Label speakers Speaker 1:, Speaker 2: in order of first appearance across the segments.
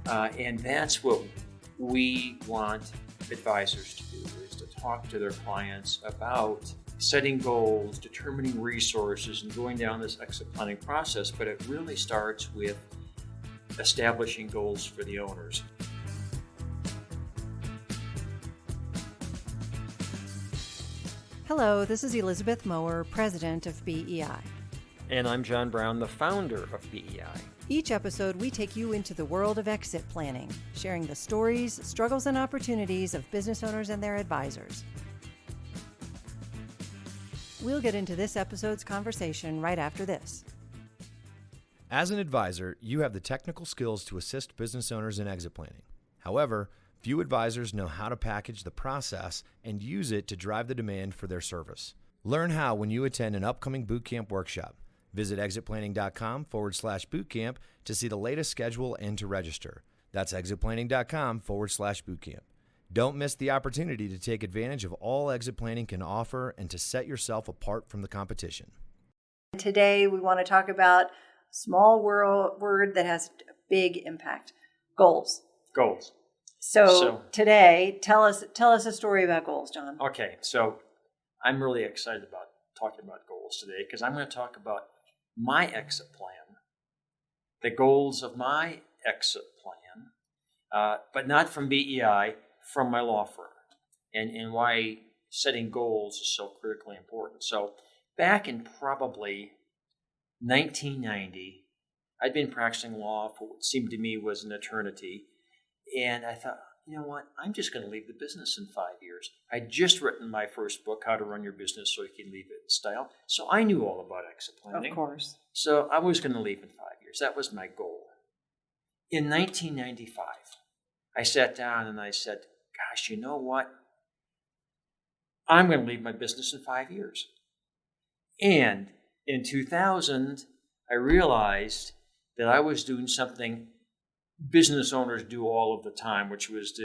Speaker 1: And that's what we want advisors to do, is to talk to their clients about setting goals, determining resources, and going down this exit planning process. But it really starts with establishing goals for the owners.
Speaker 2: Hello, this is Elizabeth Mower, president of BEI.
Speaker 1: And I'm John Brown, the founder of BEI.
Speaker 2: Each episode, we take you into the world of exit planning, sharing the stories, struggles, and opportunities of business owners and their advisors. We'll get into this episode's conversation right after this.
Speaker 3: As an advisor, you have the technical skills to assist business owners in exit planning. However, few advisors know how to package the process and use it to drive the demand for their service. Learn how when you attend an upcoming bootcamp workshop. Visit exitplanning.com/bootcamp to see the latest schedule and to register. That's exitplanning.com/bootcamp. Don't miss the opportunity to take advantage of all exit planning can offer and to set yourself apart from the competition.
Speaker 2: Today, we want to talk about a small word that has a big impact: goals.
Speaker 1: Goals.
Speaker 2: So today, tell us a story about goals, John.
Speaker 1: Okay, so I'm really excited about talking about goals today because I'm going to talk about my exit plan, the goals of my exit plan, but not from BEI, from my law firm, and why setting goals is so critically important. So back in probably 1990, I'd been practicing law for what seemed to me was an eternity, and I thought, you know what, I'm just going to leave the business in 5 years. I'd just written my first book, How to Run Your Business So You Can Leave It in Style. So I knew all about exit planning.
Speaker 2: Of course.
Speaker 1: So I was going to leave in 5 years. That was my goal. In 1995, I sat down and I said, gosh, you know what? I'm going to leave my business in 5 years. And in 2000, I realized that I was doing something business owners do all of the time, which was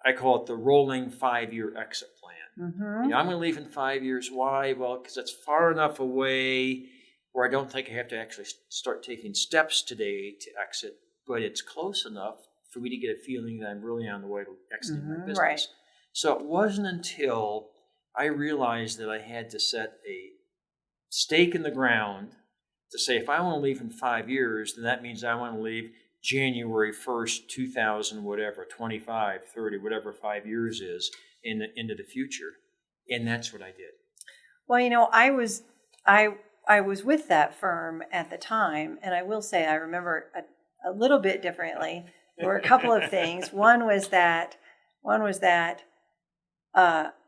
Speaker 1: I call it the rolling 5-year exit plan.
Speaker 2: Mm-hmm.
Speaker 1: You know, I'm going to leave in 5 years. Why? Well, because it's far enough away where I don't think I have to actually start taking steps today to exit, but it's close enough for me to get a feeling that I'm really on the way to exiting my business.
Speaker 2: Right.
Speaker 1: So it wasn't until I realized that I had to set a stake in the ground to say, if I want to leave in 5 years, then that means I want to leave January 1st, 2000, whatever, 25, 30, whatever 5 years is into the future. And that's what I did.
Speaker 2: Well, you know, I was with that firm at the time, and I will say I remember a little bit differently. There were a couple of things. One was that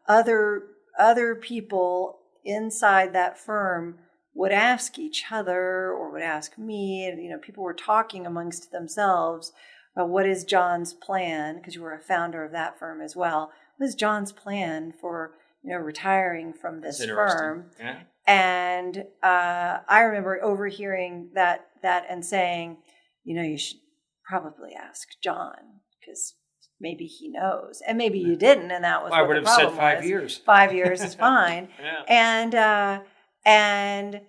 Speaker 2: other people inside that firm would ask each other or would ask me, and, you know, people were talking amongst themselves about what is John's plan, because you were a founder of that firm as well. What is John's plan for, you know, retiring from this firm?
Speaker 1: Yeah.
Speaker 2: And I remember overhearing that and saying, you know, you should probably ask John because maybe he knows, and maybe you didn't, and that was
Speaker 1: I
Speaker 2: what
Speaker 1: would
Speaker 2: the
Speaker 1: have
Speaker 2: problem
Speaker 1: said 5
Speaker 2: was.
Speaker 1: years.
Speaker 2: 5 years is fine.
Speaker 1: Yeah.
Speaker 2: And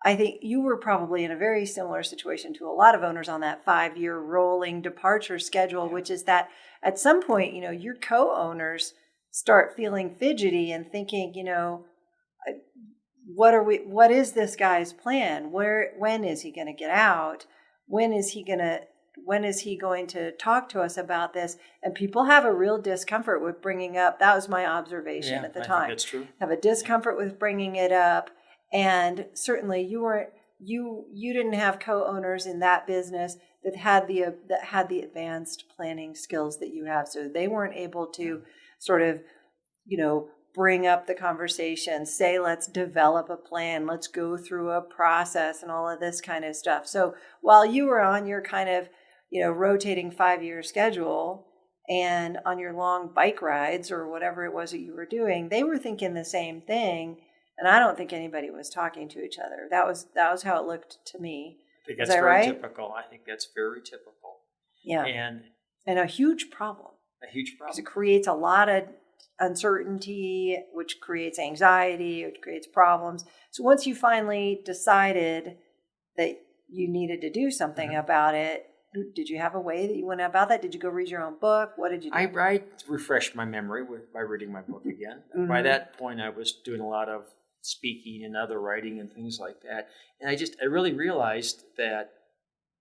Speaker 2: I think you were probably in a very similar situation to a lot of owners on that 5-year rolling departure schedule, which is that at some point, you know, your co-owners start feeling fidgety and thinking, you know, what is this guy's plan? When is he going to get out? When is he going to talk to us about this? And people have a real discomfort with bringing up, that was my observation at the time.
Speaker 1: I think that's true.
Speaker 2: Have a discomfort with bringing it up. And certainly you didn't have co-owners in that business that had the advanced planning skills that you have. So they weren't able to sort of, you know, bring up the conversation, say, let's develop a plan, let's go through a process and all of this kind of stuff. So while you were on your kind of, you know, rotating 5-year schedule and on your long bike rides or whatever it was that you were doing, they were thinking the same thing. And I don't think anybody was talking to each other. That was how it looked to me.
Speaker 1: I think that's very typical. I think that's very typical.
Speaker 2: Yeah.
Speaker 1: And
Speaker 2: a huge problem. Because it creates a lot of uncertainty, which creates anxiety, which creates problems. So once you finally decided that you needed to do something about it, Did you have a way that you went about that? Did you go read your own book? What did you do?
Speaker 1: I refreshed my memory by reading my book again. By that point, I was doing a lot of speaking and other writing and things like that. And I really realized that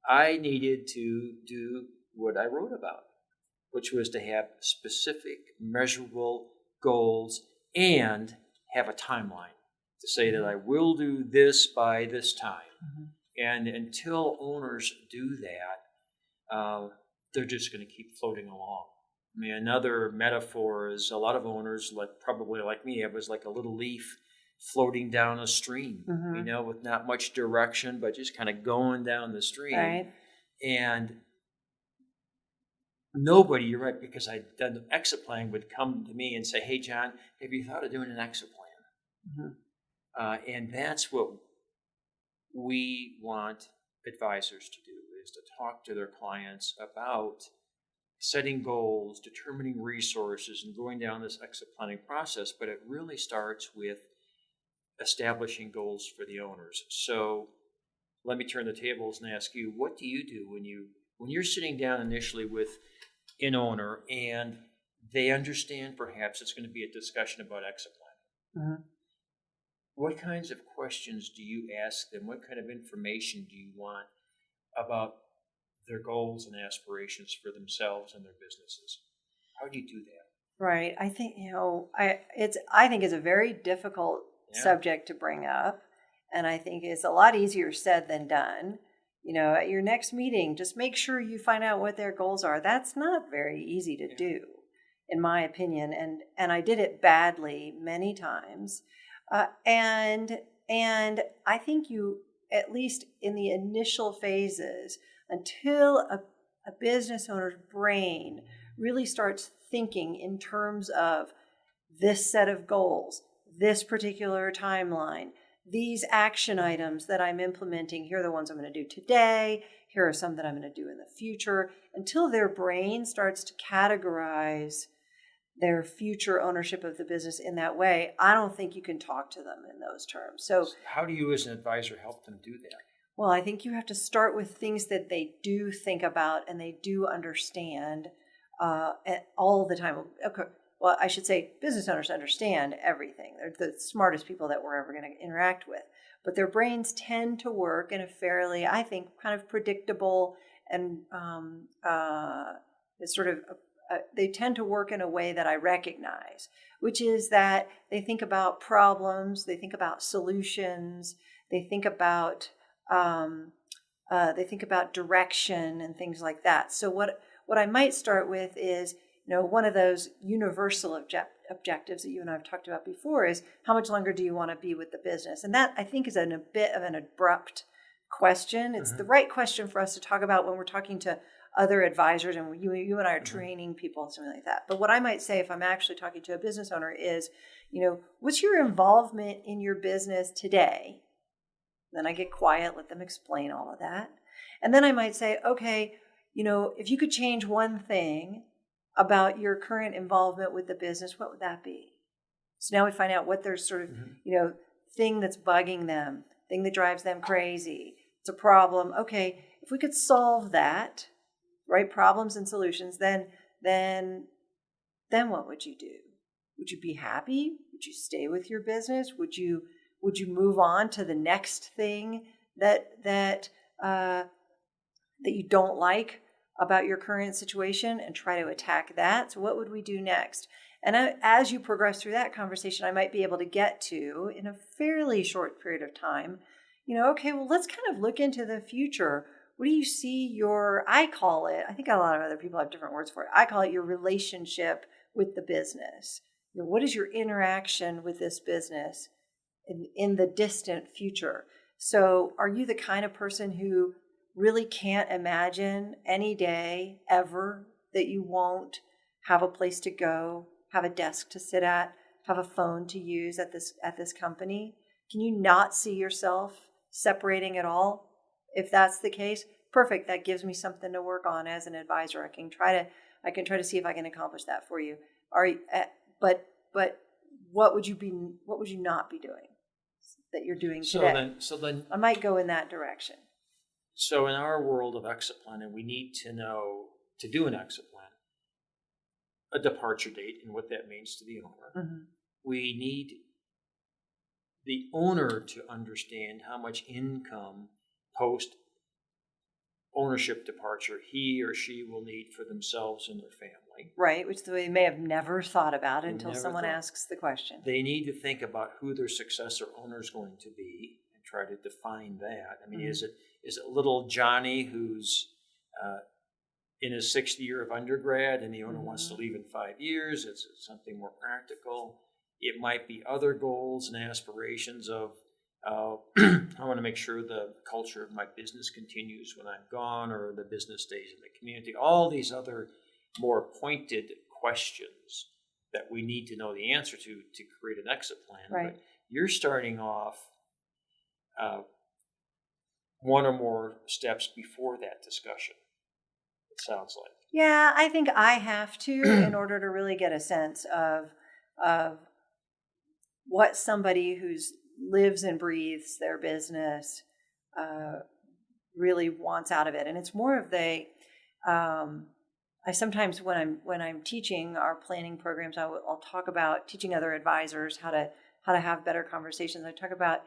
Speaker 1: I needed to do what I wrote about, which was to have specific, measurable goals and have a timeline to say that I will do this by this time. And until owners do that, they're just going to keep floating along. I mean, another metaphor is a lot of owners, probably like me, it was like a little leaf floating down a stream, with not much direction, but just kind of going down the stream.
Speaker 2: Right.
Speaker 1: And nobody, you're right, because I'd done the exit plan, would come to me and say, hey, John, have you thought of doing an exit plan? And that's what we want advisors to do, is to talk to their clients about setting goals, determining resources, and going down this exit planning process. But it really starts with establishing goals for the owners. So let me turn the tables and ask you, what do you do when you're sitting down initially with an owner and they understand perhaps it's going to be a discussion about exit planning? What kinds of questions do you ask them? What kind of information do you want about their goals and aspirations for themselves and their businesses? How do you do that?
Speaker 2: Right. I think, I think it's a very difficult subject to bring up. And I think it's a lot easier said than done. At your next meeting, just make sure you find out what their goals are. That's not very easy to do, in my opinion. And I did it badly many times. And I think you, at least in the initial phases, until a business owner's brain really starts thinking in terms of this set of goals, this particular timeline, these action items that I'm implementing, here are the ones I'm going to do today, here are some that I'm going to do in the future, until their brain starts to categorize their future ownership of the business in that way, I don't think you can talk to them in those terms. So
Speaker 1: how do you as an advisor help them do that?
Speaker 2: Well, I think you have to start with things that they do think about and they do understand all the time. Okay. Well, I should say business owners understand everything. They're the smartest people that we're ever going to interact with. But their brains tend to work in a fairly, I think, kind of predictable and they tend to work in a way that I recognize, which is that they think about problems, they think about solutions, they think about direction and things like that. So what I might start with is, one of those universal objectives that you and I have talked about before is, how much longer do you want to be with the business? And that, I think, is a bit of an abrupt question. It's the right question for us to talk about when we're talking to other advisors and you and I are training people and something like that. But what I might say if I'm actually talking to a business owner is, what's your involvement in your business today? Then I get quiet, let them explain all of that. And then I might say, okay, if you could change one thing about your current involvement with the business, what would that be? So now we find out what their sort of, thing that's bugging them, thing that drives them crazy. It's a problem. Okay, if we could solve that, right, problems and solutions, then what would you do? Would you be happy? Would you stay with your business? Would you move on to the next thing that you don't like about your current situation and try to attack that? So what would we do next? And as you progress through that conversation, I might be able to get to, in a fairly short period of time, okay, well, let's kind of look into the future. What do you see I call it, I think a lot of other people have different words for it, I call it your relationship with the business. What is your interaction with this business in the distant future? So are you the kind of person who really can't imagine any day ever that you won't have a place to go, have a desk to sit at, have a phone to use at this company? Can you not see yourself separating at all? If that's the case, perfect. That gives me something to work on as an advisor. I can try to see if I can accomplish that for you. But what would you not be doing that you're doing today?
Speaker 1: So then
Speaker 2: I might go in that direction.
Speaker 1: So in our world of exit planning, we need to know, to do an exit plan, a departure date and what that means to the owner.
Speaker 2: Mm-hmm.
Speaker 1: We need the owner to understand how much income post ownership departure he or she will need for themselves and their family.
Speaker 2: Right, which they may have never thought about
Speaker 1: They
Speaker 2: until
Speaker 1: never
Speaker 2: someone
Speaker 1: thought.
Speaker 2: asks the question.
Speaker 1: They need to think about who their successor owner is going to be and try to define that. I mean, is it little Johnny who's in his 6th year of undergrad and the owner wants to leave in 5 years? Is it something more practical? It might be other goals and aspirations of I want to make sure the culture of my business continues when I'm gone, or the business stays in the community. All these other more pointed questions that we need to know the answer to create an exit plan.
Speaker 2: Right.
Speaker 1: But you're starting off one or more steps before that discussion, it sounds like.
Speaker 2: Yeah, I think I have to in order to really get a sense of what somebody who's lives and breathes their business really wants out of it. And it's more of I sometimes when I'm teaching our planning programs, I'll talk about teaching other advisors how to have better conversations. I talk about,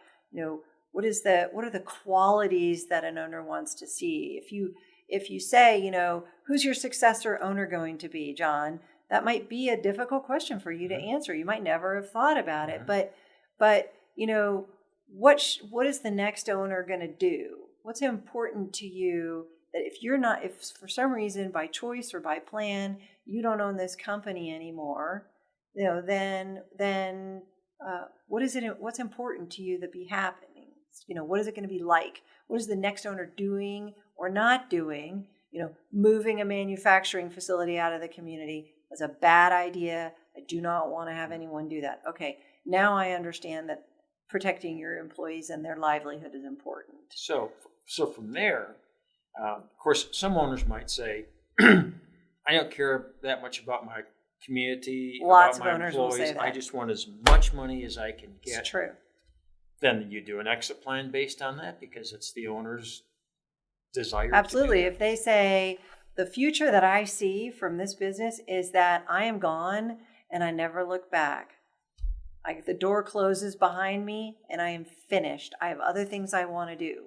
Speaker 2: what are the qualities that an owner wants to see. If you say, who's your successor owner going to be, John? That might be a difficult question for you to answer. You might never have thought about it, but what is the next owner going to do? What's important to you that if for some reason by choice or by plan you don't own this company anymore, then what's important to you that be happening? What is it going to be like? What is the next owner doing or not doing? Moving a manufacturing facility out of the community is a bad idea. I do not want to have anyone do that. Okay, now I understand that protecting your employees and their livelihood is important.
Speaker 1: So from there, of course, some owners might say, I don't care that much about my community,
Speaker 2: Lots
Speaker 1: about
Speaker 2: of
Speaker 1: my
Speaker 2: owners will
Speaker 1: employees.
Speaker 2: say that.
Speaker 1: I just want as much money as I can get.
Speaker 2: It's true.
Speaker 1: Then you do an exit plan based on that because it's the owner's desire.
Speaker 2: Absolutely.
Speaker 1: To do
Speaker 2: If they say, the future that I see from this business is that I am gone and I never look back. The door closes behind me and I am finished. I have other things I want to do.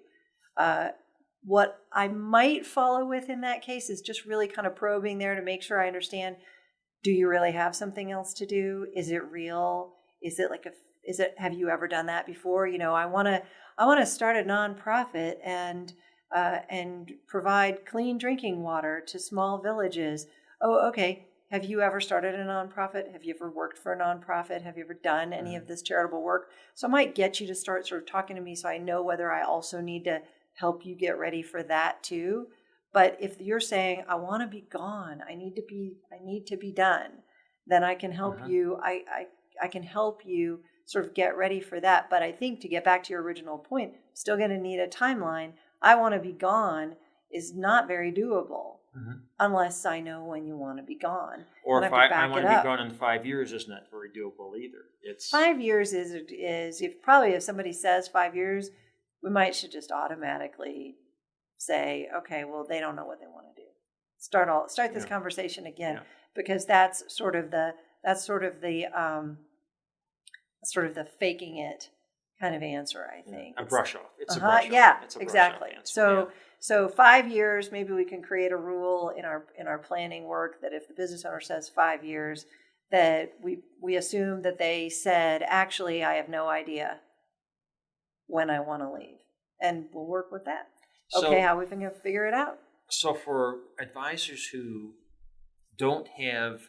Speaker 2: What I might follow with in that case is just really kind of probing there to make sure I understand, do you really have something else to do? Is it real? Have you ever done that before? I want to start a nonprofit and provide clean drinking water to small villages. Oh, okay. Have you ever started a nonprofit? Have you ever worked for a nonprofit? Have you ever done any of this charitable work? So I might get you to start sort of talking to me so I know whether I also need to help you get ready for that too. But if you're saying, I want to be gone, I need to be done, then I can help you. I can help you sort of get ready for that. But I think to get back to your original point, I'm still going to need a timeline. I want to be gone is not very doable unless I know when you want to be gone.
Speaker 1: Or if I want to be gone in 5 years, is not very doable either. It's
Speaker 2: 5 years is if somebody says 5 years, we should just automatically say, okay, well, they don't know what they want to do. Start this conversation again, because that's sort of the faking it kind of answer, I think.
Speaker 1: A brush off. It's a brush off.
Speaker 2: Yeah,
Speaker 1: It's a brush
Speaker 2: exactly.
Speaker 1: off answer.
Speaker 2: So 5 years, maybe we can create a rule in our planning work that if the business owner says 5 years, that we assume that they said, actually, I have no idea when I want to leave, and we'll work with that. Okay, how we can figure it out.
Speaker 1: So for advisors who don't have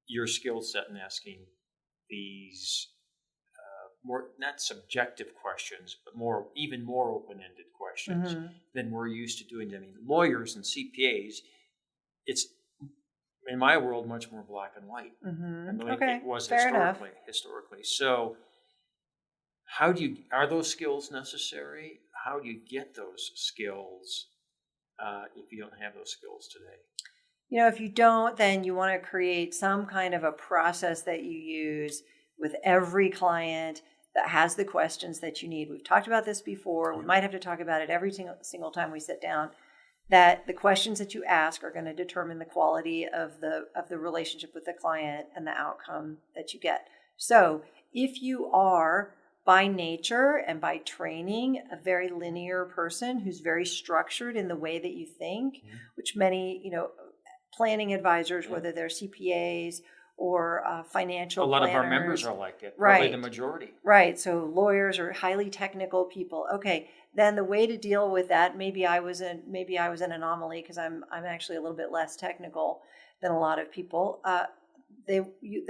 Speaker 1: your skill set in asking these more, not subjective questions, but even more open-ended questions than we're used to doing. I mean, lawyers and CPAs, it's, in my world, much more black and white. I believe it was historically. So are those skills necessary? How do you get those skills if you don't have those skills today?
Speaker 2: If you don't, then you want to create some kind of a process that you use with every client that has the questions that you need. We've talked about this before. We might have to talk about it every single time we sit down, that the questions that you ask are going to determine the quality of the relationship with the client and the outcome that you get. So if you are by nature and by training a very linear person who's very structured in the way that you think, which many, planning advisors, whether they're CPAs or financial
Speaker 1: A lot
Speaker 2: planners,
Speaker 1: of our members are like that, probably the majority.
Speaker 2: Right. So lawyers are highly technical people. Okay. Then the way to deal with that, maybe I was an anomaly because I'm actually a little bit less technical than a lot of people. They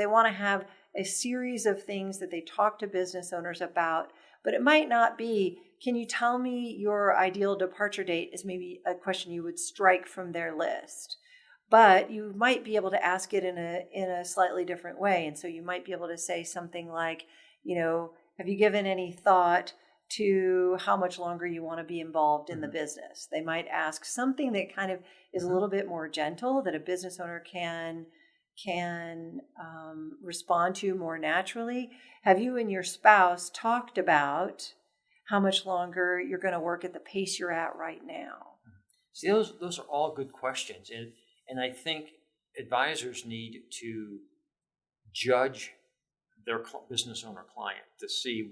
Speaker 2: want to have a series of things that they talk to business owners about, but it might not be, can you tell me your ideal departure date, is maybe a question you would strike from their list. But you might be able to ask it in a slightly different way. And so you might be able to say something like, have you given any thought to how much longer you want to be involved in the business? They might ask something that kind of is a little bit more gentle, that a business owner can respond to more naturally. Have you and your spouse talked about how much longer you're going to work at the pace you're at right now?
Speaker 1: See, those are all good questions. And I think advisors need to judge their business owner client to see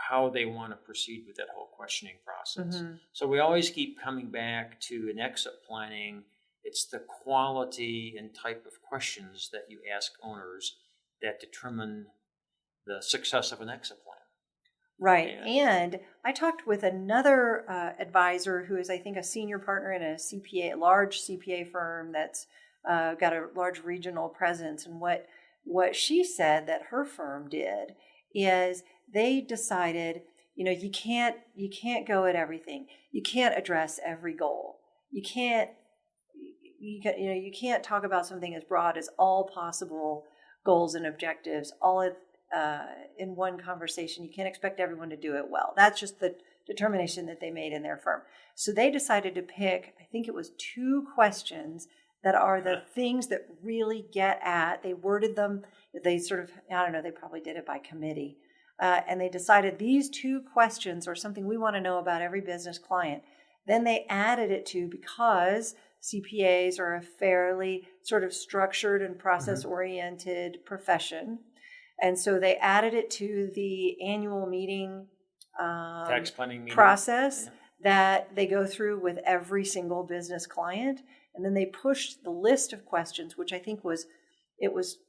Speaker 1: how they want to proceed with that whole questioning process. So we always keep coming back to an exit planning. It's the quality and type of questions that you ask owners that determine the success of an exit plan.
Speaker 2: Right. And I talked with another advisor who is, I think, a senior partner in a large CPA firm that's got a large regional presence. And what she said that her firm did is they decided, you can't go at everything. You can't address every goal. You can't talk about something as broad as all possible goals and objectives all in one conversation. You can't expect everyone to do it well. That's just the determination that they made in their firm. So they decided to pick, I think it was 2 questions that are the things that really get at. They worded them, they sort of, I don't know, they probably did it by committee. And they decided these 2 questions are something we want to know about every business client. Then they added it to, because CPAs are a fairly sort of structured and process-oriented profession. And so they added it to the annual meeting
Speaker 1: tax planning meeting
Speaker 2: process that they go through with every single business client. And then they pushed the list of questions, which I think was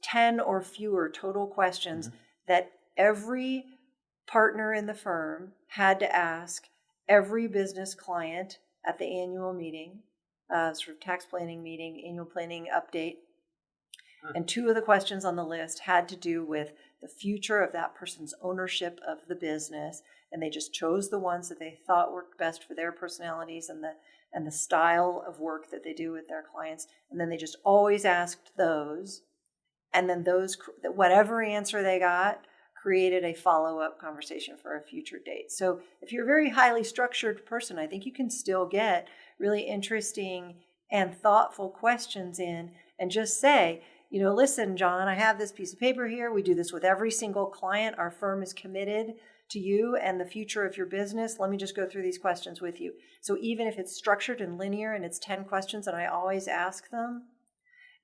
Speaker 2: 10 or fewer total questions that every partner in the firm had to ask every business client at the annual meeting, sort of tax planning meeting, annual planning update. And 2 of the questions on the list had to do with the future of that person's ownership of the business. And they just chose the ones that they thought worked best for their personalities and the style of work that they do with their clients. And then they just always asked those. And then whatever answer they got created a follow-up conversation for a future date. So if you're a very highly structured person, I think you can still get really interesting and thoughtful questions in and just say, listen, John, I have this piece of paper here. We do this with every single client. Our firm is committed to you and the future of your business. Let me just go through these questions with you. So even if it's structured and linear and it's 10 questions and I always ask them,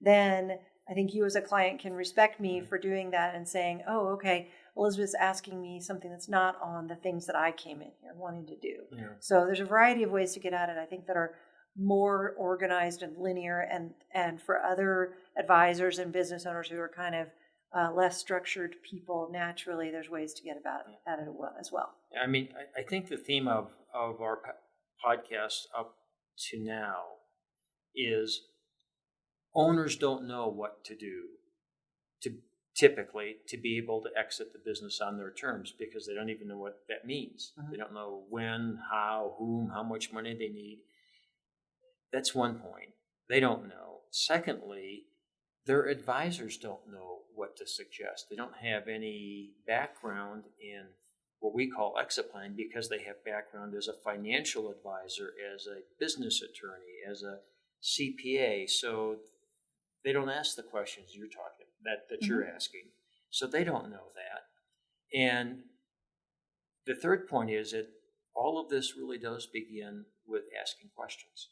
Speaker 2: then I think you as a client can respect me for doing that and saying, oh, okay, Elizabeth's asking me something that's not on the things that I came in here wanting to do. Yeah. So there's a variety of ways to get at it, I think, that are more organized and linear, and for other advisors and business owners who are kind of less structured people, naturally there's ways to get at it as well.
Speaker 1: I mean, I think the theme of our podcast up to now is owners don't know what to do typically to be able to exit the business on their terms, because they don't even know what that means. They don't know when, how, whom, how much money they need. That's one point. They don't know. Secondly, their advisors don't know what to suggest. They don't have any background in what we call exit planning, because they have background as a financial advisor, as a business attorney, as a CPA. So they don't ask the questions you're talking that you're asking. So they don't know that. And the third point is that all of this really does begin with asking questions.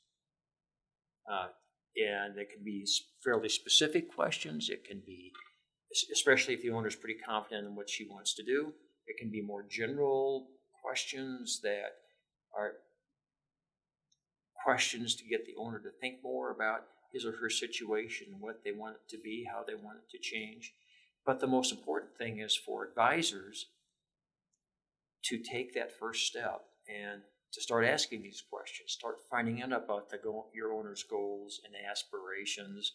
Speaker 1: And it can be fairly specific questions. It can be, especially if the owner is pretty confident in what she wants to do, it can be more general questions that are questions to get the owner to think more about his or her situation, what they want it to be, how they want it to change. But the most important thing is for advisors to take that first step and to start asking these questions, start finding out about your owner's goals and aspirations.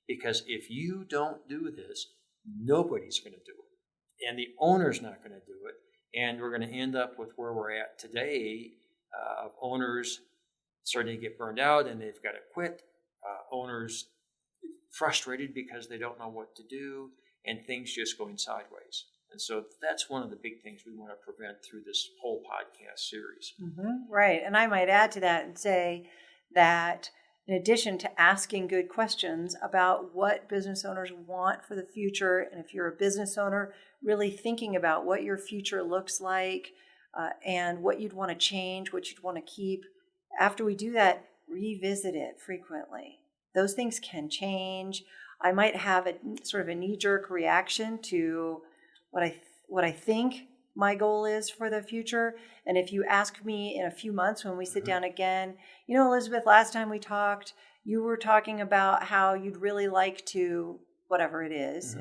Speaker 1: Because if you don't do this, nobody's going to do it. And the owner's not going to do it. And we're going to end up with where we're at today, of owners starting to get burned out and they've got to quit. Owners frustrated because they don't know what to do, and things just going sideways. And so that's one of the big things we want to prevent through this whole podcast series.
Speaker 2: Mm-hmm. Right. And I might add to that and say that in addition to asking good questions about what business owners want for the future, and if you're a business owner, really thinking about what your future looks like and what you'd want to change, what you'd want to keep. After we do that, revisit it frequently. Those things can change. I might have a sort of a knee-jerk reaction to what I think my goal is for the future. And if you ask me in a few months when we sit down again, Elizabeth, last time we talked, you were talking about how you'd really like to, whatever it is,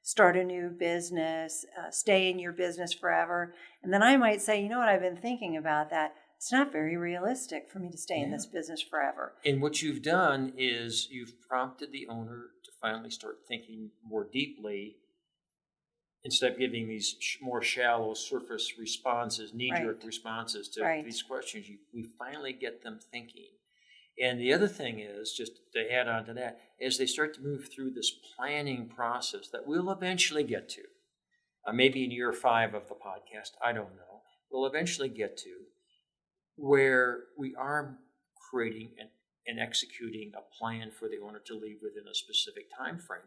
Speaker 2: start a new business, stay in your business forever. And then I might say, what, I've been thinking about that. It's not very realistic for me to stay in this business forever.
Speaker 1: And what you've done is you've prompted the owner to finally start thinking more deeply instead of giving these more shallow surface responses, knee-jerk responses to these questions. We finally get them thinking. And the other thing is, just to add on to that, as they start to move through this planning process that we'll eventually get to, maybe in year 5 of the podcast, I don't know, we'll eventually get to, where we are creating and executing a plan for the owner to leave within a specific time frame.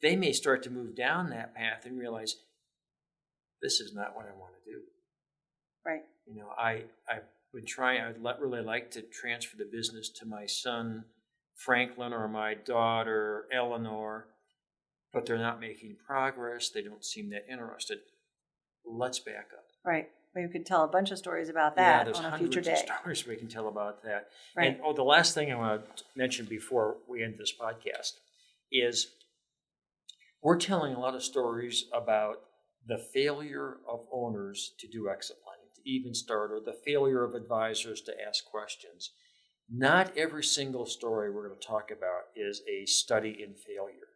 Speaker 1: They may start to move down that path and realize, this is not what I want to do.
Speaker 2: Right.
Speaker 1: I've been trying, I'd really like to transfer the business to my son, Franklin, or my daughter, Eleanor, but they're not making progress. They don't seem that interested. Let's back up.
Speaker 2: Right. We could tell a bunch of stories about that on a future day.
Speaker 1: There's hundreds of stories we can tell about that.
Speaker 2: Right.
Speaker 1: And the last thing I want to mention before we end this podcast is we're telling a lot of stories about the failure of owners to do exit planning, to even start, or the failure of advisors to ask questions. Not every single story we're going to talk about is a study in failure.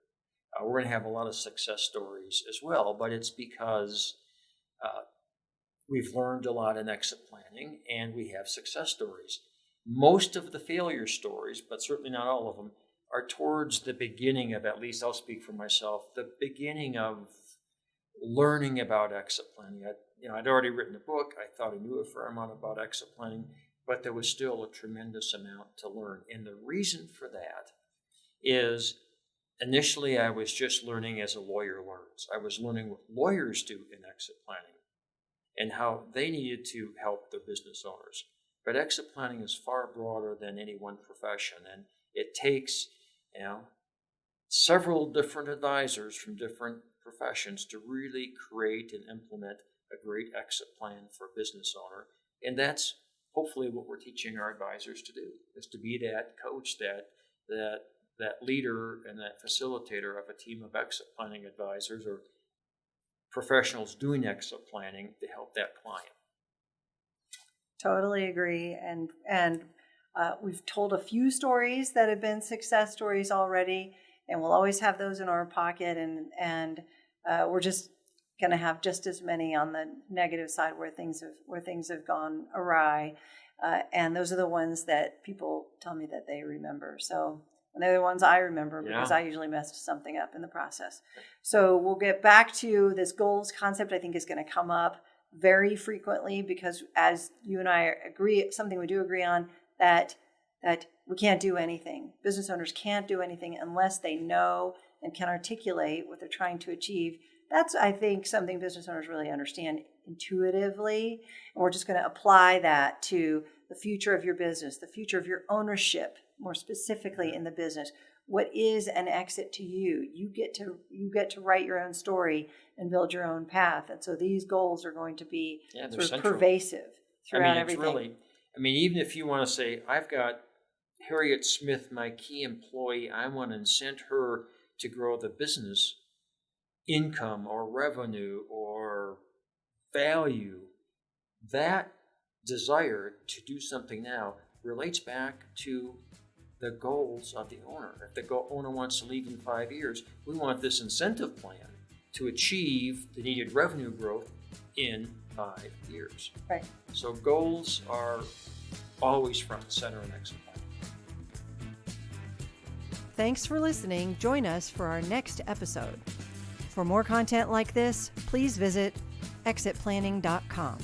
Speaker 1: We're going to have a lot of success stories as well, but it's because we've learned a lot in exit planning and we have success stories. Most of the failure stories, but certainly not all of them, are towards the beginning of, at least I'll speak for myself, the beginning of learning about exit planning. I'd already written a book. I thought I knew a fair amount about exit planning, but there was still a tremendous amount to learn. And the reason for that is initially I was just learning as a lawyer learns. I was learning what lawyers do in exit planning and how they needed to help their business owners. But exit planning is far broader than any one profession, and it takes several different advisors from different professions to really create and implement a great exit plan for a business owner. And that's hopefully what we're teaching our advisors to do, is to be that coach, that leader and that facilitator of a team of exit planning advisors or professionals doing exit planning to help that client.
Speaker 2: Totally agree. And we've told a few stories that have been success stories already, and we'll always have those in our pocket. And we're just going to have just as many on the negative side where things have gone awry. And those are the ones that people tell me that they remember. So they're the ones I remember because I usually messed something up in the process. So we'll get back to this goals concept. I think is going to come up very frequently because, as you and I agree, something we do agree on, that we can't do anything. Business owners can't do anything unless they know and can articulate what they're trying to achieve. That's, I think, something business owners really understand intuitively. And we're just going to apply that to the future of your business, the future of your ownership, more specifically in the business. What is an exit to you? You get to write your own story and build your own path. And so these goals are going to be sort of pervasive throughout everything.
Speaker 1: Even if you want to say, I've got Harriet Smith, my key employee, I want to incent her to grow the business income or revenue or value, that desire to do something now relates back to the goals of the owner. If the owner wants to leave in 5 years, we want this incentive plan to achieve the needed revenue growth in 5 years.
Speaker 2: Right.
Speaker 1: So goals are always front and center in exit planning.
Speaker 2: Thanks for listening. Join us for our next episode. For more content like this, please visit exitplanning.com.